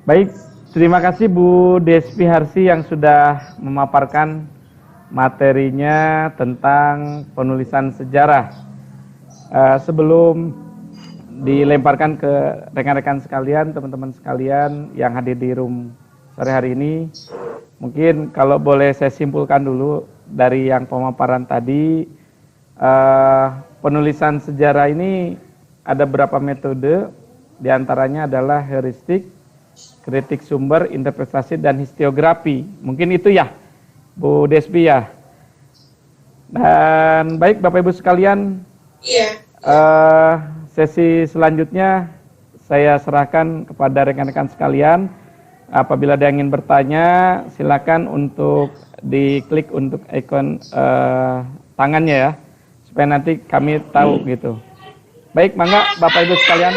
Baik, terima kasih Bu Despi Harsi yang sudah memaparkan materinya tentang penulisan sejarah. Sebelum dilemparkan ke rekan-rekan sekalian, teman-teman sekalian yang hadir di room sore hari ini, mungkin kalau boleh saya simpulkan dulu dari yang pemaparan tadi, penulisan sejarah ini ada beberapa metode, diantaranya adalah heuristik, kritik sumber, interpretasi, dan historiografi. Mungkin itu ya, Bu Despi ya. Dan baik Bapak Ibu sekalian, sesi selanjutnya saya serahkan kepada rekan-rekan sekalian. Apabila ada yang ingin bertanya, silakan untuk diklik untuk ikon tangannya ya, supaya nanti kami tahu gitu. Baik, mangga Bapak Ibu sekalian.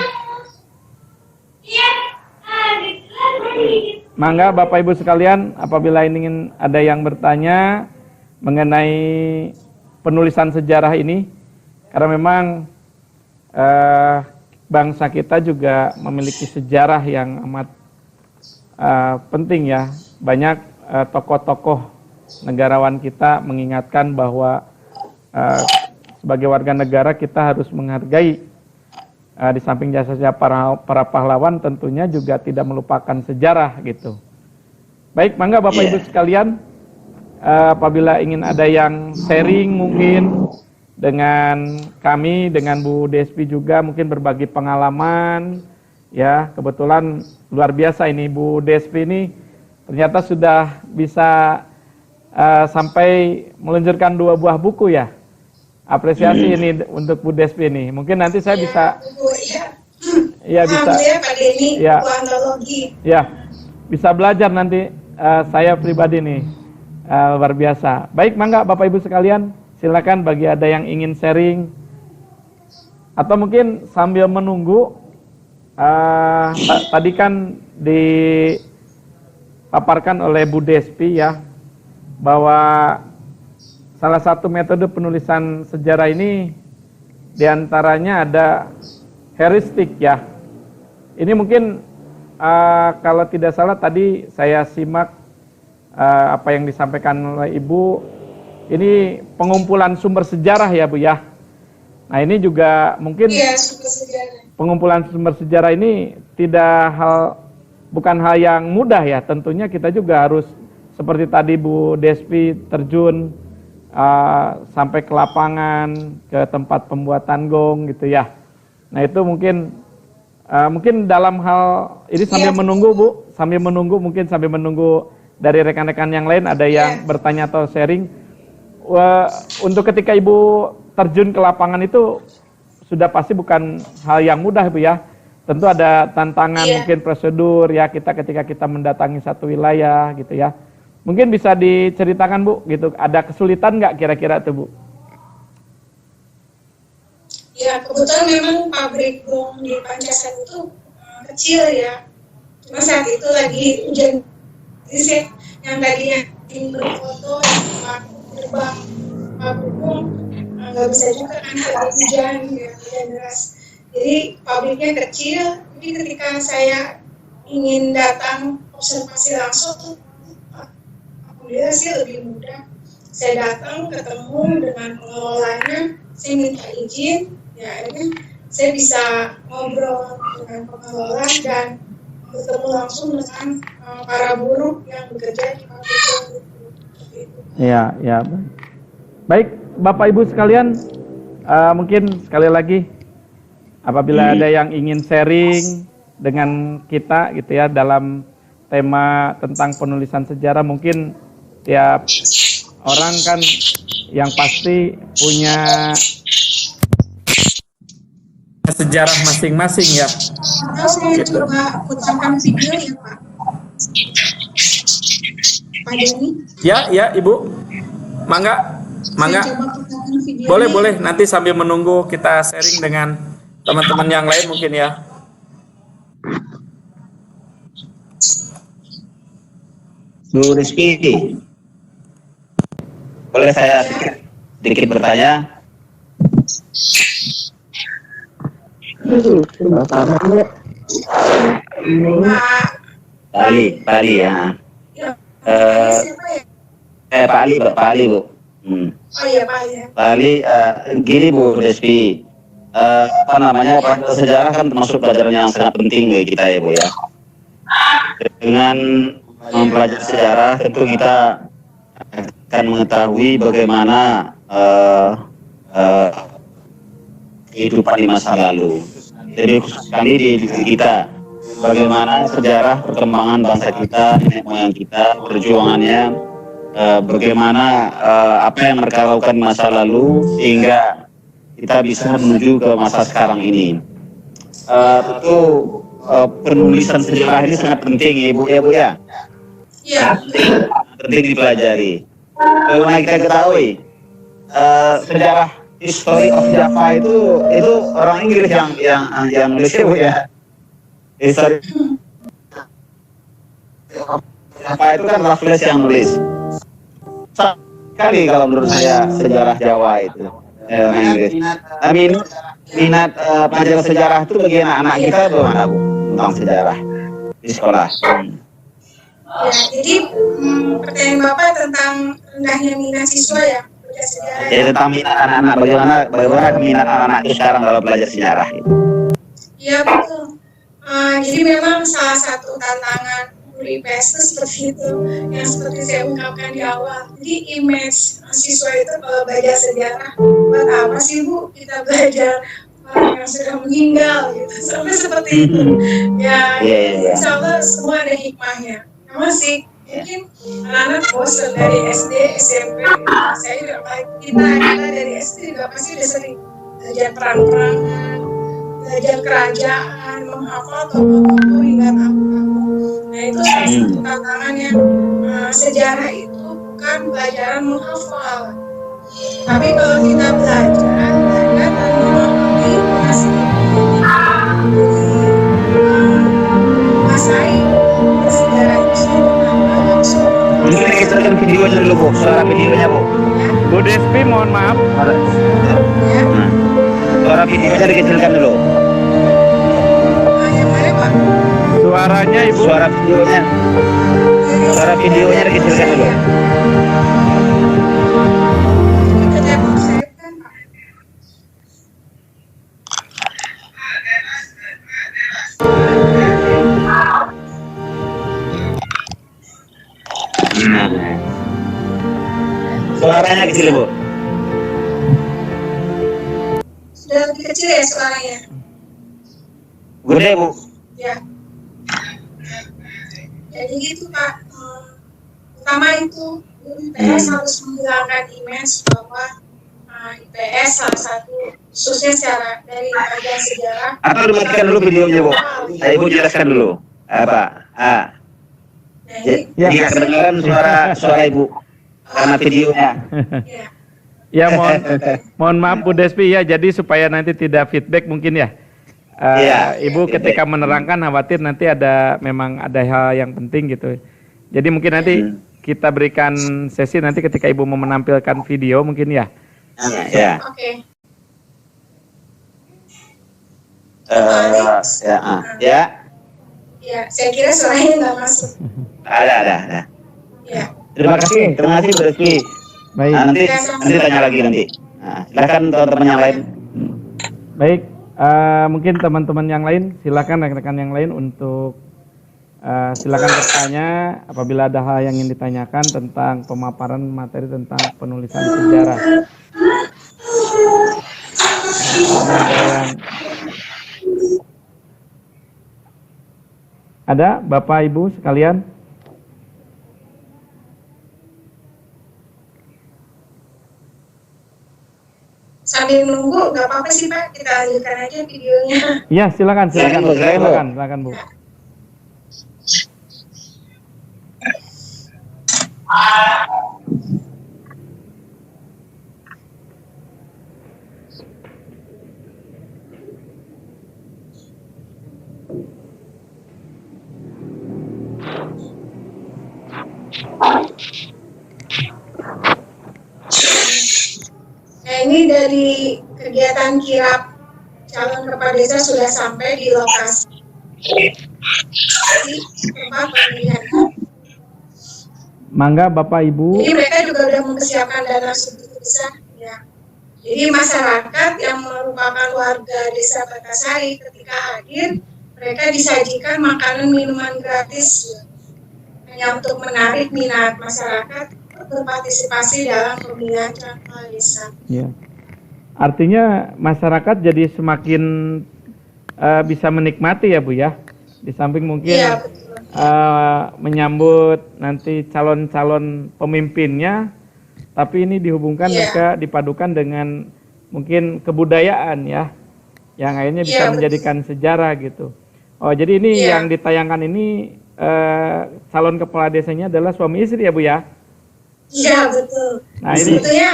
Mangga Bapak Ibu sekalian, apabila ingin ada yang bertanya mengenai penulisan sejarah ini, karena memang bangsa kita juga memiliki sejarah yang amat penting ya. Banyak tokoh-tokoh negarawan kita mengingatkan bahwa sebagai warga negara kita harus menghargai, di samping jasa-jasa para pahlawan, tentunya juga tidak melupakan sejarah gitu. Baik, mangga Bapak Ibu sekalian, apabila ingin ada yang sharing mungkin dengan kami, dengan Bu Despi juga mungkin berbagi pengalaman ya. Kebetulan luar biasa ini Bu Despi ini ternyata sudah bisa sampai meluncurkan 2 buah buku ya. Apresiasi ini untuk Bu Despi ini. Mungkin nanti saya bisa bisa bisa belajar nanti, saya pribadi nih luar biasa. Baik, mangga Bapak Ibu sekalian, silakan bagi ada yang ingin sharing atau mungkin sambil menunggu, tadi kan dipaparkan oleh Bu Despi ya, bahwa salah satu metode penulisan sejarah ini diantaranya ada heuristik ya. Ini mungkin kalau tidak salah tadi saya simak apa yang disampaikan oleh Ibu, ini pengumpulan sumber sejarah ya Bu ya. Nah ini juga mungkin pengumpulan sumber sejarah ini bukan hal yang mudah ya. Tentunya kita juga harus seperti tadi Bu Despi terjun sampai ke lapangan, ke tempat pembuatan gong gitu ya. Nah itu mungkin dalam hal ini sambil menunggu Bu, mungkin sambil menunggu dari rekan-rekan yang lain ada yang bertanya atau sharing. Untuk ketika Ibu terjun ke lapangan itu sudah pasti bukan hal yang mudah Bu ya. Tentu ada tantangan, mungkin prosedur ya ketika kita mendatangi satu wilayah gitu ya. Mungkin bisa diceritakan Bu, gitu. Ada kesulitan nggak kira-kira tuh Bu? Ya kebetulan memang pabrik gong di Pancasan itu kecil ya. Cuma saat itu lagi hujan, jadi yang tadinya ingin berfoto di gerbang pabrik gong nggak bisa juga kan karena hujan deras. Jadi pabriknya kecil. Jadi ketika saya ingin datang observasi langsung, dia sih lebih mudah. Saya datang ketemu dengan pengelolanya, saya minta izin, ya ini saya bisa ngobrol dengan pengelola dan bertemu langsung dengan para buruh yang bekerja di pabrik. Ya. Baik, Bapak Ibu sekalian, mungkin sekali lagi apabila ada yang ingin sharing dengan kita gitu ya dalam tema tentang penulisan sejarah, mungkin tiap orang kan yang pasti punya sejarah masing-masing ya. Saya coba putarkan video ya Pak. Pak Denny. Ya Ibu. Mangga. Boleh. Nanti sambil menunggu kita sharing dengan teman-teman yang lain mungkin ya. Bu Rizky, boleh saya sedikit bertanya? Pak Pak Ali ya. ya, Eh, siapa ya? Pak Ali Bu. Oh iya Pak ya. Pak Ali, gini Bu Despi, apa namanya, sejarah kan termasuk pelajaran yang sangat penting bagi kita ya Bu ya. Dengan mempelajari sejarah tentu kita akan mengetahui bagaimana kehidupan di masa lalu. Jadi khusus kali di kita, bagaimana sejarah perkembangan bangsa kita, nenek moyang kita, perjuangannya, bagaimana apa yang mereka lakukan di masa lalu sehingga kita bisa menuju ke masa sekarang ini. Tentu penulisan sejarah ini sangat penting ya Bu ya. Iya. Penting dipelajari. Bagaimana kita ketahui sejarah History of Java itu orang Inggris yang nulis ya Bu ya. History Java itu kan Raffles yang nulis. Sekali kalau menurut saya sejarah Jawa itu orang Inggris. Minat pelajaran sejarah itu bagi anak-anak kita bagaimana Bu tentang sejarah di sekolah? Ya, jadi pertanyaan Bapak tentang rendahnya minat siswa ya belajar sejarah. Jadi tentang minat anak-anak, bagaimana minat anak-anak itu sekarang dalam belajar sejarah? Iya betul. Jadi memang salah satu tantangan guru IPS itu seperti itu, yang seperti saya ungkapkan di awal. Jadi image siswa itu kalau belajar sejarah, buat apa sih Bu kita belajar orang yang sudah meninggal gitu, sampai seperti itu. Ya, insya Allah semua ada hikmahnya. Memang sih mungkin anak-anak bosan dari SD, SMP, saya juga kita dari SD juga pasti udah sering belajar perang-perangan, belajar kerajaan, menghafal tokoh-tokoh hingga tamu-tamu. Nah itu salah satu tantangannya. Sejarah itu bukan pelajaran menghafal, tapi kalau kita belajar dan memahami masih menguasai sejarah itu langsung. Mungkin kita videonya dulu Bu, suara videonya Bu. Bu Despi, mohon maaf. Ya. Suara videonya dikecilkan dulu. Yang mana Pak? Suaranya Ibu. Suara videonya dikecilkan dulu. Kita demo save kan Pak? Suaranya kecil Bu. Sudah lebih kecil ya suaranya? Gede Bu. Ya. Jadi gitu Pak. Pertama itu IPS harus menghilangkan image bahwa IPS salah satu khususnya secara dari pelajaran sejarah. Atau dimatikan dulu videonya Bu. Ibu jelaskan dulu. Apa? Nah, ini, Iya, kedengaran suara Ibu karena videonya. ya. Ya mohon maaf Bu Despi ya, jadi supaya nanti tidak feedback mungkin ya. Ibu ketika menerangkan khawatir nanti memang ada hal yang penting gitu. Jadi mungkin nanti kita berikan sesi nanti ketika Ibu mau menampilkan video mungkin ya. Ya. Oke. Ya, saya kira suaranya nggak masuk. Ada. Ya. Terima kasih Bu Rizky. Baik. Nanti tanya lagi nanti. Silakan teman-teman yang lain. Baik, mungkin teman-teman yang lain, silakan rekan-rekan yang lain untuk silakan bertanya apabila ada hal yang ingin ditanyakan tentang pemaparan materi tentang penulisan sejarah. Ada Bapak Ibu sekalian? Sambil menunggu, nggak apa-apa sih Pak, kita lanjutkan aja videonya. Iya, silakan Bu. Nah ini dari kegiatan kirap calon kepala desa sudah sampai di lokasi. di tempat pemilihan. Mangga Bapak Ibu. Jadi mereka juga sudah mempersiapkan dana segitu besar ya. Jadi masyarakat yang merupakan warga Desa Batasari ketika hadir, mereka disajikan makanan minuman gratis ya. Hanya untuk menarik minat masyarakat berpartisipasi dalam pemilihan calon kepala desa. Ya. Artinya masyarakat jadi semakin bisa menikmati ya Bu ya. Di samping mungkin Iya, betul. Menyambut nanti calon-calon pemimpinnya, tapi ini dihubungkan mereka dipadukan dengan mungkin kebudayaan ya, yang akhirnya bisa menjadikan sejarah gitu. Oh jadi ini yang ditayangkan ini calon kepala desanya adalah suami istri ya Bu ya? Iya betul. Nah ini sebetulnya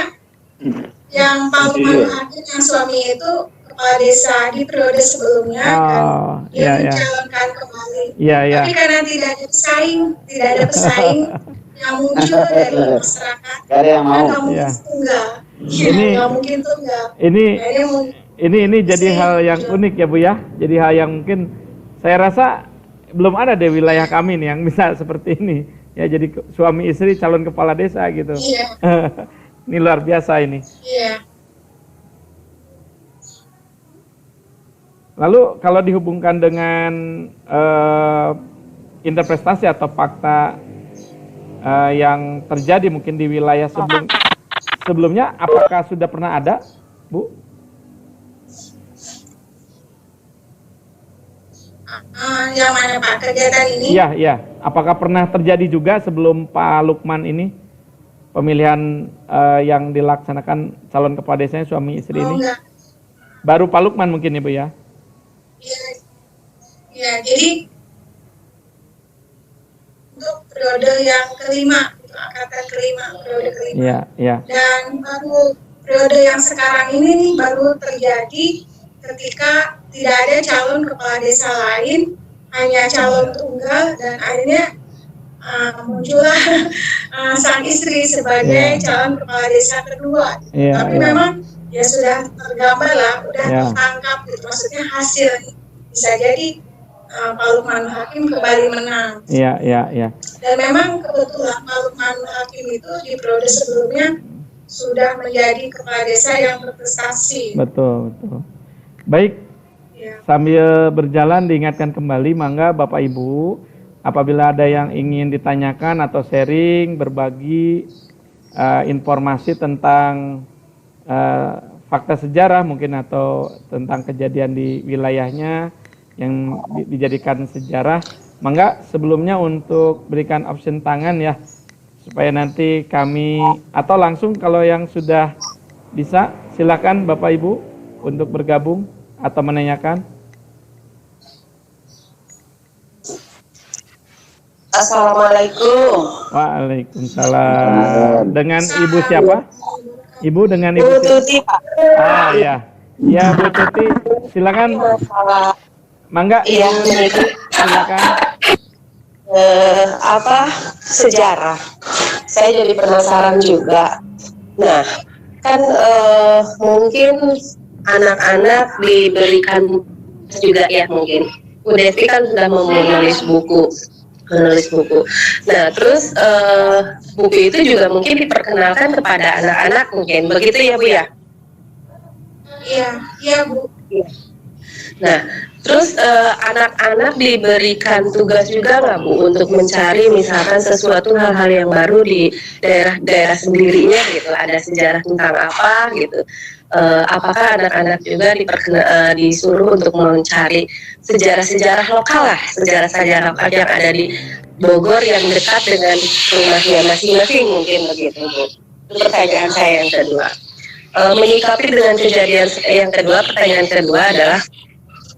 yang Pak Lukman Hakim yang suami itu kepala desa di periode sebelumnya kan dia mencalonkan kembali. Tapi karena tidak ada pesaing yang muncul dari masyarakat, nggak mungkin tunggal. Nggak mungkin tunggal. Ini jadi hal yang unik ya Bu ya. Jadi hal yang mungkin saya rasa belum ada di wilayah kami nih yang bisa seperti ini. Ya jadi suami istri calon kepala desa gitu. Iya. Ini luar biasa ini. Iya. Lalu kalau dihubungkan dengan interpretasi atau fakta yang terjadi mungkin di wilayah sebelumnya, apakah sudah pernah ada, Bu? Yang mana Pak kegiatan ini? Iya. Apakah pernah terjadi juga sebelum Pak Lukman ini pemilihan yang dilaksanakan calon kepala desanya suami istri ini? Enggak. Baru Pak Lukman mungkin Ibu ya? Iya, jadi untuk periode yang kelima, angkatan kelima, periode kelima. Iya. Dan baru periode yang sekarang ini nih baru terjadi ketika tidak ada calon kepala desa lain, hanya calon tunggal, dan akhirnya muncullah sang istri sebagai calon kepala desa kedua. Tapi memang ya sudah tergambar lah, udah tertangkap gitu. Maksudnya hasil bisa jadi Pak Lukman Hakim kembali menang. Iya. Dan memang kebetulan Pak Lukman Hakim itu di periode sebelumnya sudah menjadi kepala desa yang berprestasi. Betul. Baik. Sambil berjalan diingatkan kembali, mangga Bapak Ibu, apabila ada yang ingin ditanyakan atau sharing, berbagi informasi tentang fakta sejarah mungkin atau tentang kejadian di wilayahnya yang dijadikan sejarah, mangga sebelumnya untuk berikan option tangan ya, supaya nanti kami atau langsung kalau yang sudah bisa silakan Bapak Ibu untuk bergabung atau menanyakan. Assalamualaikum. Waalaikumsalam. Dengan Ibu siapa? Ibu dengan Ibu Tuti, Pak. Iya. Ya, Bu Tuti, silakan. Mangga, Iya, Ibu, silakan. Sejarah. Saya jadi penasaran juga. Nah, kan mungkin anak-anak diberikan juga ya mungkin. Bu Devi kan sudah menulis buku. Nah, terus buku itu juga mungkin diperkenalkan kepada anak-anak mungkin. Begitu ya, Bu ya? Iya, Bu. Nah, terus anak-anak diberikan tugas juga nggak Bu untuk mencari misalkan sesuatu hal-hal yang baru di daerah-daerah sendirinya gitu, ada sejarah tentang apa gitu. Apakah anak-anak juga disuruh untuk mencari sejarah-sejarah lokal lah, sejarah-sejarah lokal yang ada di Bogor yang dekat dengan rumahnya masing-masing mungkin begitu Bu. Itu pertanyaan saya yang kedua. Menyikapi dengan kejadian yang kedua, pertanyaan kedua adalah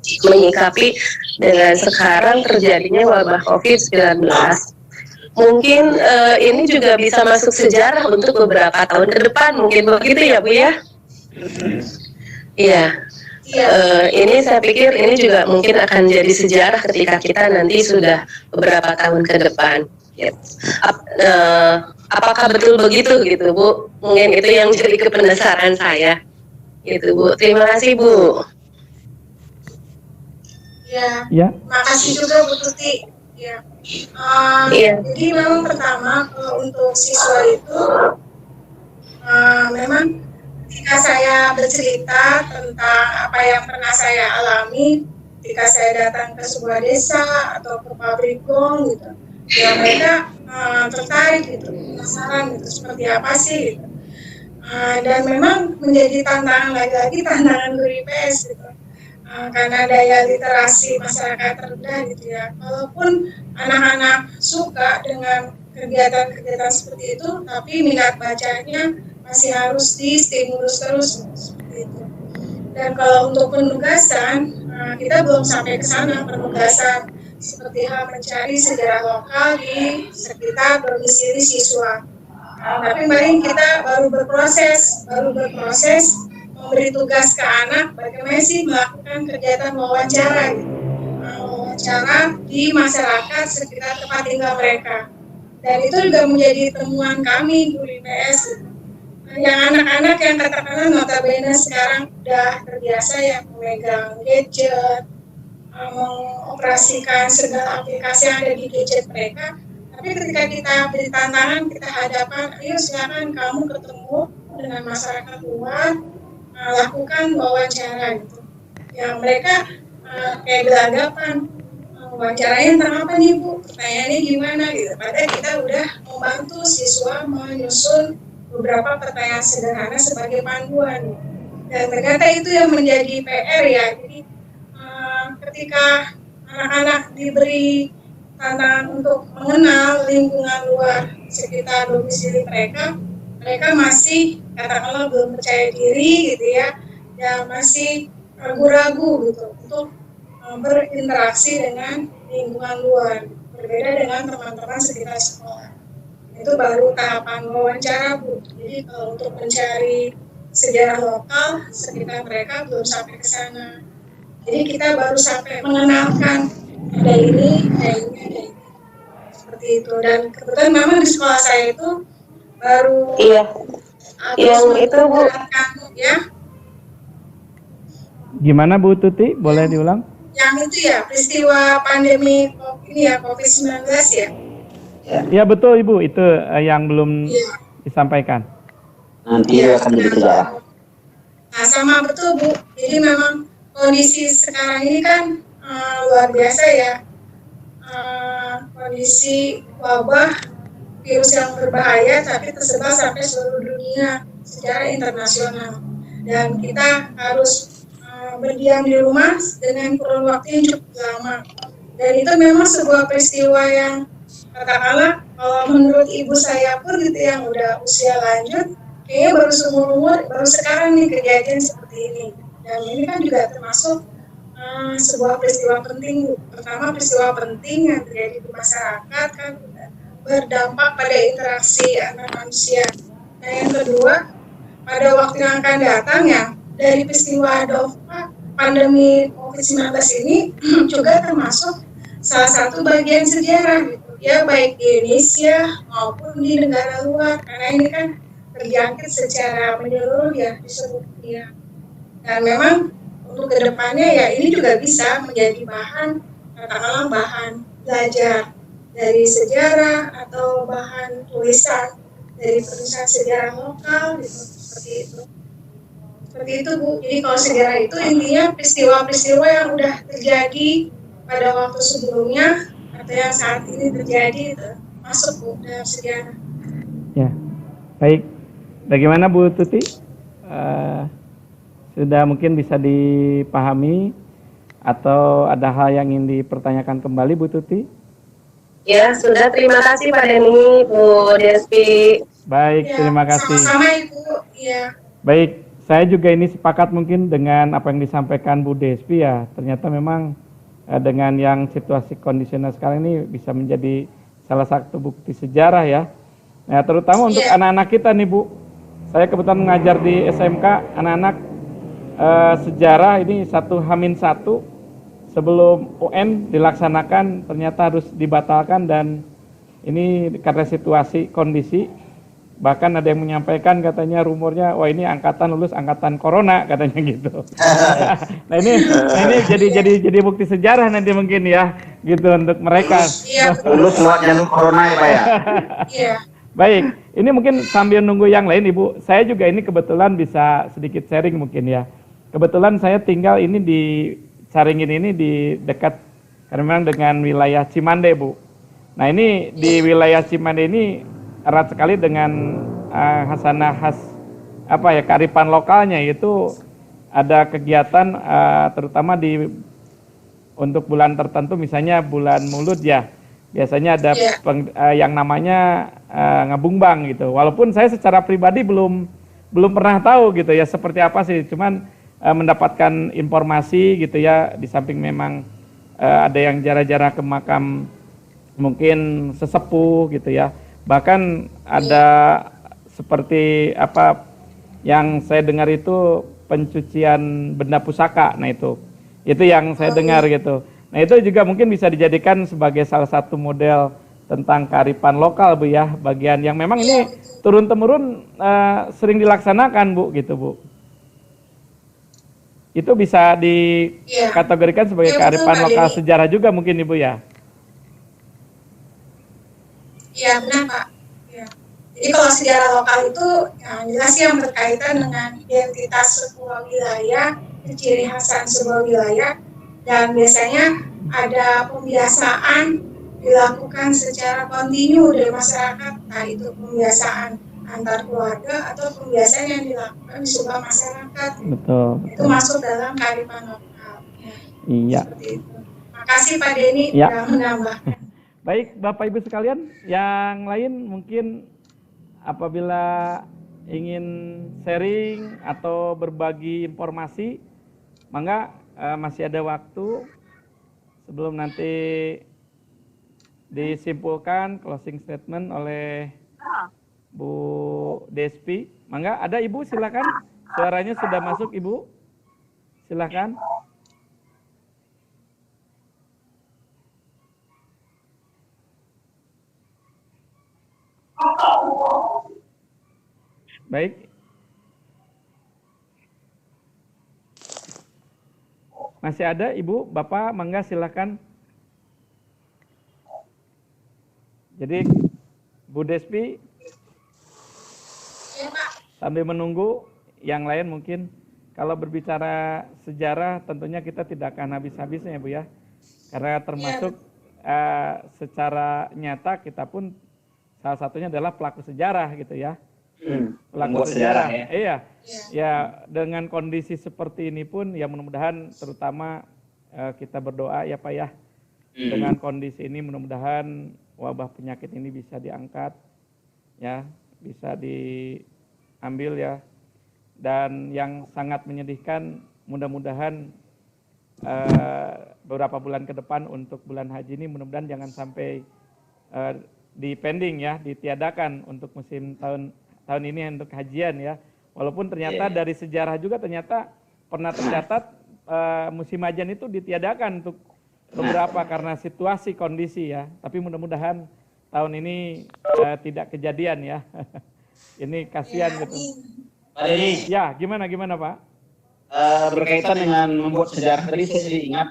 menyikapi dengan sekarang terjadinya wabah COVID-19, mungkin ini juga bisa masuk sejarah untuk beberapa tahun ke depan, mungkin begitu ya Bu ya? Iya. Ini saya pikir ini juga mungkin akan jadi sejarah ketika kita nanti sudah beberapa tahun ke depan. Apakah betul begitu gitu Bu? Mungkin itu yang jadi kepenasaran saya. Gitu Bu. Terima kasih Bu. Ya, Ya, makasih juga Bu Tuti. Ya. Iya. Jadi memang pertama kalau untuk siswa itu memang ketika saya bercerita tentang apa yang pernah saya alami ketika saya datang ke sebuah desa atau ke pabrik gong gitu, ya mereka tertarik gitu, penasaran gitu seperti apa sih gitu. Dan memang menjadi tantangan lagi-lagi tantangan guru IPS gitu. Karena daya literasi masyarakat rendah gitu ya. Walaupun anak-anak suka dengan kegiatan-kegiatan seperti itu, tapi minat bacanya masih harus distimulus terus seperti itu. Dan kalau untuk penugasan, kita belum sampai ke sana penugasan seperti hal mencari sejarah lokal di sekitar domisili siswa. Tapi paling kita baru berproses memberi tugas ke anak bagaimana sih melakukan kegiatan wawancara gitu. Wawancara di masyarakat sekitar tempat tinggal mereka. Dan itu juga menjadi temuan kami guru IPS gitu. Yang anak-anak yang katakanlah notabene sekarang udah terbiasa ya memegang gadget, mengoperasikan segala aplikasi yang ada di gadget mereka. Tapi ketika kita beri tantangan, kita hadapkan, ayo silakan kamu ketemu dengan masyarakat luar, lakukan wawancara gitu. Yang mereka kayak gelagapan, wawancaranya tentang apa nih Bu? Pertanyaannya gimana gitu. Padahal kita udah membantu siswa menyusun beberapa pertanyaan sederhana sebagai panduan. Dan ternyata itu yang menjadi PR ya. Jadi ketika anak-anak diberi tantangan untuk mengenal lingkungan luar sekitar domisili mereka, mereka masih katakanlah belum percaya diri gitu ya, dan masih ragu-ragu gitu untuk berinteraksi dengan lingkungan luar, berbeda dengan teman-teman sekitar sekolah. Itu baru tahapan wawancara Bu. Jadi kalau untuk mencari sejarah lokal sekitar mereka belum sampai ke sana. Jadi kita baru sampai mengenalkan ada ini, seperti itu. Dan kebetulan memang di sekolah saya itu baru yang itu Bu ya. gimana Bu Tuti? Boleh diulang? Yang itu ya peristiwa pandemi ini ya COVID-19 ya. Ya betul Ibu, itu yang belum disampaikan. Nanti akan menjadi sejarah. Nah sama betul Bu. Jadi memang kondisi sekarang ini kan luar biasa ya. Kondisi wabah virus yang berbahaya tapi tersebar sampai seluruh dunia secara internasional, dan kita harus berdiam di rumah dengan kurun waktu yang cukup lama. Dan itu memang sebuah peristiwa yang katakanlah kalau menurut ibu saya pun gitu yang udah usia lanjut kayaknya baru seumur umur baru sekarang nih kejadian seperti ini. Dan ini kan juga termasuk sebuah peristiwa penting. Pertama peristiwa penting yang terjadi di masyarakat kan berdampak pada interaksi antar manusia. Nah yang kedua, pada waktu yang akan datang ya dari peristiwa pandemi COVID-19 ini juga termasuk salah satu bagian sejarah gitu ya, baik di Indonesia maupun di negara luar, karena ini kan terjangkit secara menyeluruh ya di seluruh dunia. Dan memang untuk kedepannya ya ini juga bisa menjadi bahan, katakanlah bahan belajar dari sejarah atau bahan tulisan dari penulisan sejarah lokal gitu, seperti itu. Seperti itu Bu. Jadi kalau sejarah itu intinya peristiwa-peristiwa yang udah terjadi pada waktu sebelumnya atau yang saat ini terjadi itu masuk Bu dalam sejarah. Ya, baik. Bagaimana Bu Tuti? Sudah mungkin bisa dipahami atau ada hal yang ingin dipertanyakan kembali Bu Tuti? Ya, sudah. Terima kasih Pak Denny, Bu Despi. Baik, Ya, terima kasih. sama-sama Ibu. Ya. Baik, saya juga ini sepakat mungkin dengan apa yang disampaikan Bu Despi ya. Ternyata memang dengan yang situasi kondisional sekarang ini bisa menjadi salah satu bukti sejarah ya. Nah, terutama untuk anak-anak kita nih Bu. Saya kebetulan mengajar di SMK anak-anak sejarah ini 1H-1 sebelum UN dilaksanakan ternyata harus dibatalkan, dan ini karena situasi kondisi Bahkan ada yang menyampaikan katanya rumornya, wah ini angkatan lulus angkatan corona katanya gitu. Nah ini jadi bukti sejarah nanti mungkin ya, gitu untuk mereka. Iya, Lulus lewat jalur corona ya Pak ya. iya. Baik, ini mungkin sambil nunggu yang lain Ibu, saya juga ini kebetulan bisa sedikit sharing mungkin ya. Kebetulan saya tinggal ini di Caringin ini di dekat karena memang dengan wilayah Cimande Bu. Nah ini di wilayah Cimande ini erat sekali dengan hasanah khas apa ya kearifan lokalnya, yaitu ada kegiatan terutama di untuk bulan tertentu, misalnya bulan Maulud ya, biasanya ada yang namanya ngabungbang gitu. Walaupun saya secara pribadi belum pernah tahu gitu ya seperti apa sih, cuman mendapatkan informasi gitu ya, di samping memang ada yang jarah-jarah ke makam mungkin sesepuh gitu ya. Bahkan ada seperti apa yang saya dengar itu pencucian benda pusaka. Nah itu yang saya dengar gitu. Nah itu juga mungkin bisa dijadikan sebagai salah satu model tentang kearifan lokal Bu ya, bagian yang memang ini turun-temurun sering dilaksanakan Bu gitu Bu. Itu bisa dikategorikan sebagai kearifan lokal sejarah juga mungkin Ibu ya. Iya benar Pak. Ya. Jadi kalau sejarah lokal itu jelas yang berkaitan dengan identitas sebuah wilayah, ciri khasan sebuah wilayah, dan biasanya ada pembiasaan dilakukan secara kontinu dari masyarakat, nah itu pembiasaan antar keluarga atau pembiasaan yang dilakukan di sebuah masyarakat. Betul. Itu masuk dalam kearifan lokal. Ya. Iya. Seperti itu. Makasih Pak Denny sudah menambahkan. Baik Bapak Ibu sekalian, yang lain mungkin apabila ingin sharing atau berbagi informasi, mangga masih ada waktu sebelum nanti disimpulkan closing statement oleh Bu Despi. Mangga, ada Ibu silakan, suaranya sudah masuk Ibu, silakan. Baik. Masih ada Ibu, Bapak, mangga silakan. Jadi Bu Despi, sambil menunggu yang lain mungkin, kalau berbicara sejarah tentunya kita tidak akan habis-habisnya ya Bu ya. Karena termasuk secara nyata kita pun salah satunya adalah pelaku sejarah gitu ya. Pelaku sejarah ya. Iya. Ya, dengan kondisi seperti ini pun ya mudah-mudahan terutama kita berdoa ya Pak ya. Dengan kondisi ini mudah-mudahan wabah penyakit ini bisa diangkat ya, bisa diambil ya. Dan yang sangat menyedihkan, mudah-mudahan beberapa bulan ke depan untuk bulan haji ini mudah-mudahan jangan sampai di pending ya, ditiadakan untuk musim tahun ini untuk hajian ya. Walaupun ternyata dari sejarah juga ternyata pernah tercatat musim hajian itu ditiadakan untuk beberapa karena situasi kondisi ya. Tapi mudah-mudahan tahun ini tidak kejadian ya. Ini kasihan gitu. Pak Denny. Ya, gimana Pak? Berkaitan dengan membuat sejarah tadi saya jadi ingat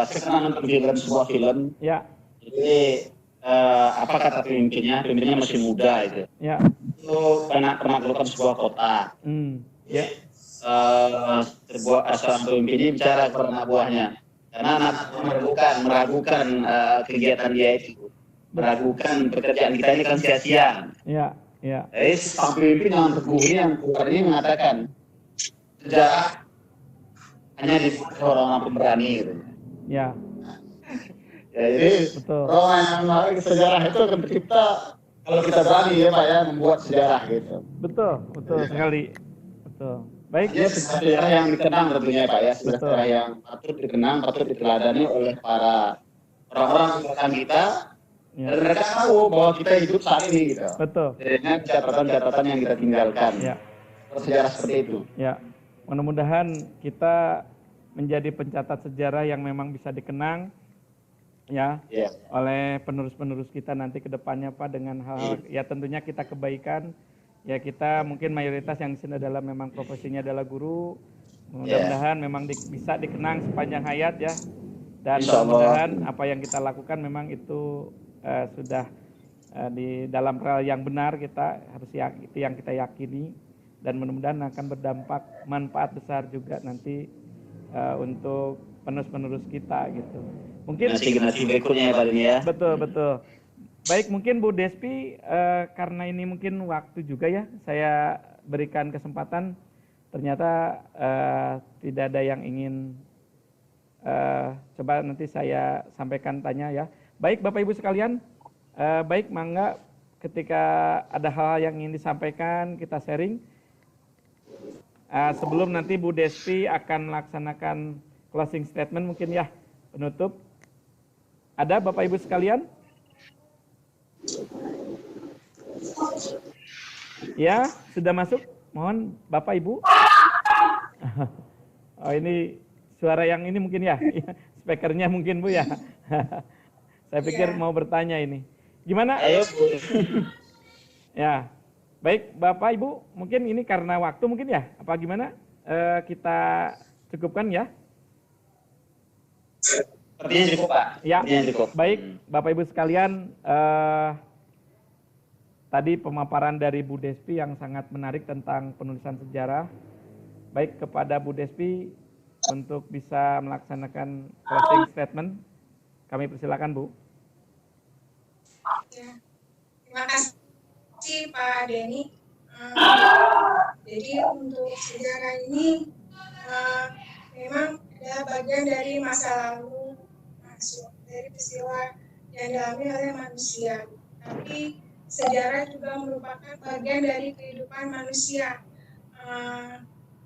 saya pernah nonton sebuah film. Ya. Jadi apa kata pemimpinnya masih muda itu. Ya. Itu pernah melakukan sebuah kota. Ya. Seorang pemimpin ini bicara kepada anak buahnya, karena anak meragukan kegiatan dia itu, meragukan pekerjaan kita ini kan sia-sia. Ya. Jadi sang pemimpin yang teguh ini yang kuat ini mengatakan sejarah hanya dibuat orang-orang pemberani gitu. Ya. Jadi orang yang sejarah itu akan tercipta kalau kita berani ya Pak ya membuat sejarah gitu. Betul sekali. Betul. Baik. Ini sejarah yang dikenang tentunya Pak ya, sejarah yang patut dikenang, patut diteladani oleh para orang-orang di belakang kita. Dan mereka tahu bahwa kita hidup saat ini gitu. Betul. Dengan catatan-catatan yang kita tinggalkan. Ya. Sejarah seperti itu. Ya. Mudah-mudahan kita menjadi pencatat sejarah yang memang bisa dikenang ya oleh penerus-penerus kita nanti ke depannya Pak, dengan hal ya tentunya kita kebaikan Ya kita mungkin mayoritas yang di sini adalah memang profesinya adalah guru. Mudah-mudahan memang bisa dikenang sepanjang hayat ya. Dan mudah-mudahan apa yang kita lakukan memang itu sudah di dalam rel yang benar, kita harus itu yang kita yakini, dan mudah-mudahan akan berdampak manfaat besar juga nanti untuk penerus-penerus kita gitu. Mungkin generasi berikutnya ya Pak Deni ya. Betul. Baik, mungkin Bu Despi, karena ini mungkin waktu juga ya, saya berikan kesempatan. Ternyata tidak ada yang ingin, coba nanti saya sampaikan tanya ya. Baik Bapak Ibu sekalian, baik mangga ketika ada hal yang ingin disampaikan kita sharing. Sebelum nanti Bu Despi akan melaksanakan closing statement mungkin ya, penutup. Ada Bapak Ibu sekalian? Ya, sudah masuk. Mohon Bapak Ibu. Oh, ini suara yang ini mungkin ya. Speakernya mungkin Bu ya. Saya pikir mau bertanya ini. Gimana? Ayo Bu. Ya. Baik Bapak Ibu, mungkin ini karena waktu mungkin ya. Apa gimana? Kita cukupkan ya. Sepertinya cukup Pak. Ya. Baik Bapak Ibu sekalian, tadi pemaparan dari Bu Despi yang sangat menarik tentang penulisan sejarah. Baik, kepada Bu Despi untuk bisa melaksanakan closing statement, kami persilakan Bu. Ya. Terima kasih Pak Denny. Jadi untuk sejarah ini memang adalah bagian dari masa lalu, dari peristiwa yang dialami oleh manusia. Tapi sejarah juga merupakan bagian dari kehidupan manusia,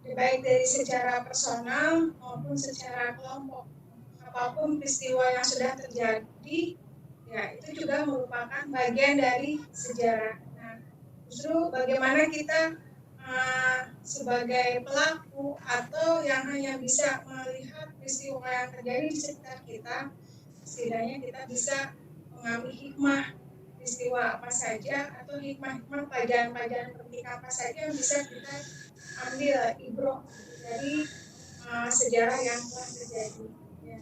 baik dari secara personal maupun secara kelompok. Apapun peristiwa yang sudah terjadi, ya itu juga merupakan bagian dari sejarah. Nah, justru bagaimana kita sebagai pelaku atau yang hanya bisa melihat peristiwa yang terjadi di sekitar kita, setidaknya kita bisa mengambil hikmah peristiwa apa saja atau hikmah-hikmah pelajaran-pelajaran penting apa saja yang bisa kita ambil ibroh dari sejarah yang telah terjadi. Ya.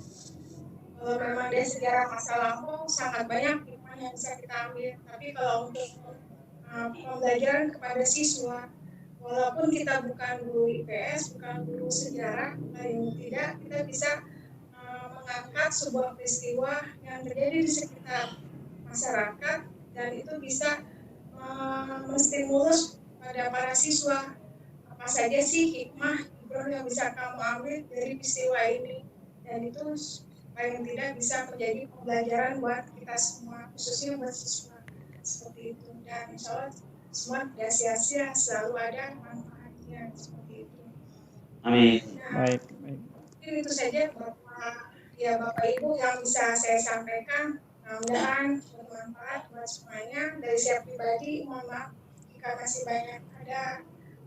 Kalau memang dari sejarah masa lampau sangat banyak hikmah yang bisa kita ambil, tapi kalau untuk pembelajaran kepada siswa, walaupun kita bukan guru IPS, bukan guru sejarah, paling tidak kita bisa mengangkat sebuah peristiwa yang terjadi di sekitar masyarakat, dan itu bisa menstimulus pada para siswa apa saja sih hikmah yang bisa kamu ambil dari peristiwa ini, dan itu paling tidak bisa menjadi pembelajaran buat kita semua, khususnya buat siswa seperti itu. Dan insya Allah semua tidak sia-sia, selalu ada manfaatnya seperti itu. Amin. Nah, baik. Mungkin itu saja Bapak Ibu yang bisa saya sampaikan. Mudah-mudahan bermanfaat buat semuanya. Dari saya pribadi, mohon maaf jika masih banyak ada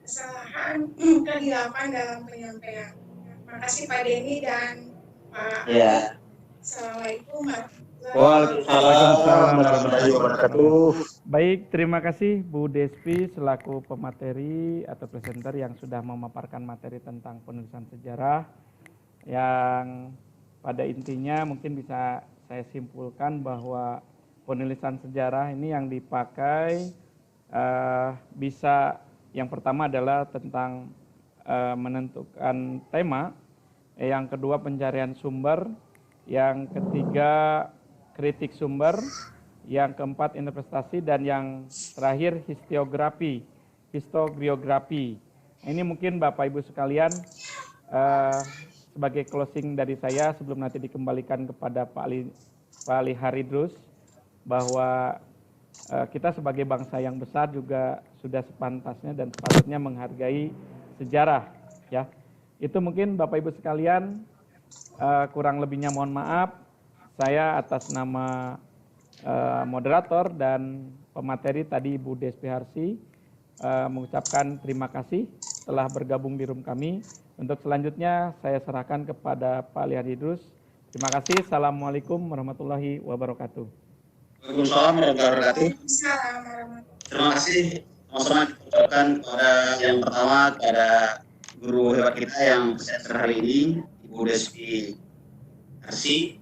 kesalahan, kehilapan dalam penyampaian. Terima kasih Pak Denny dan Pak. Ya. Assalamualaikum Waalaikumsalam warahmatullahi wabarakatuh. Baik, terima kasih Bu Despi selaku pemateri atau presenter yang sudah memaparkan materi tentang penulisan sejarah, yang pada intinya mungkin bisa saya simpulkan bahwa penulisan sejarah ini yang dipakai bisa, yang pertama adalah tentang menentukan tema, yang kedua pencarian sumber, yang ketiga kritik sumber, yang keempat interpretasi, dan yang terakhir historiografi. Ini mungkin Bapak Ibu sekalian sebagai closing dari saya sebelum nanti dikembalikan kepada Pak Ali Haridrus, bahwa kita sebagai bangsa yang besar juga sudah sepantasnya dan sepatutnya menghargai sejarah, ya. Itu mungkin Bapak Ibu sekalian, kurang lebihnya mohon maaf. Saya atas nama moderator dan pemateri tadi Bu Despi Harsi mengucapkan terima kasih telah bergabung di room kami. Untuk selanjutnya saya serahkan kepada Pak Ali Haridrus. Terima kasih. Assalamualaikum warahmatullahi wabarakatuh. Waalaikumsalam warahmatullahi wabarakatuh. Terima kasih sama-sama kita ucapkan kepada yang pertama kepada guru hebat kita yang presenter hari ini, Ibu Desi Arsi,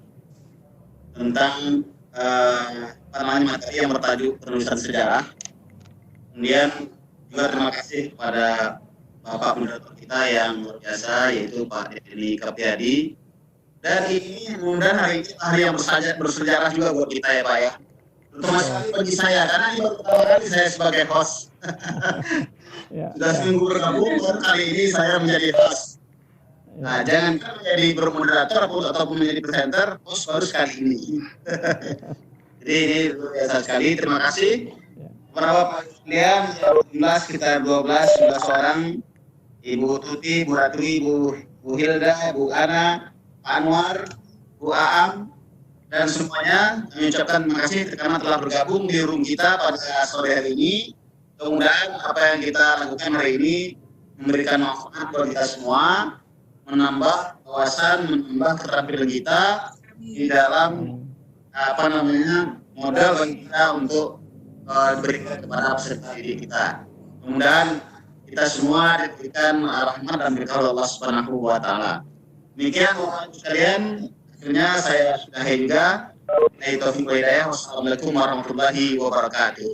tentang materi yang bertajuk penulisan sejarah. Kemudian juga terima kasih kepada Bapak moderator kita yang luar biasa, yaitu Pak Deddy Kapiadi. Dan ini mudah-mudahan hari ini hari yang bersejarah juga buat kita ya Pak ya. Terutama sekali bagi saya, karena ini baru pertama kali saya sebagai host. Sudah seminggu bergabung, baru kali ini saya menjadi host. Nah, jangan menjadi bermoderator ataupun menjadi presenter, host baru sekali ini. Jadi ini luar biasa sekali, terima kasih. Kepada Bapak sekalian, jumlah sekitar 12 orang, Ibu Tuti, Bu Ratri, Bu Hilda, Bu Ana, Pak Anwar, Bu Aam, dan semuanya kami ucapkan terima kasih karena telah bergabung di room kita pada sore hari ini. Mudah-mudahan apa yang kita lakukan hari ini memberikan manfaat buat kita semua, menambah wawasan, menambah keterampilan kita di dalam modal bagi kita untuk berikan kepada peserta didik kita. Mudah-mudahan kita semua diberikan rahmat dan berkah Allah Subhanahu wa taala. Demikian Bapak sekalian, akhirnya saya sudahi juga. Wassalamualaikum warahmatullahi wabarakatuh.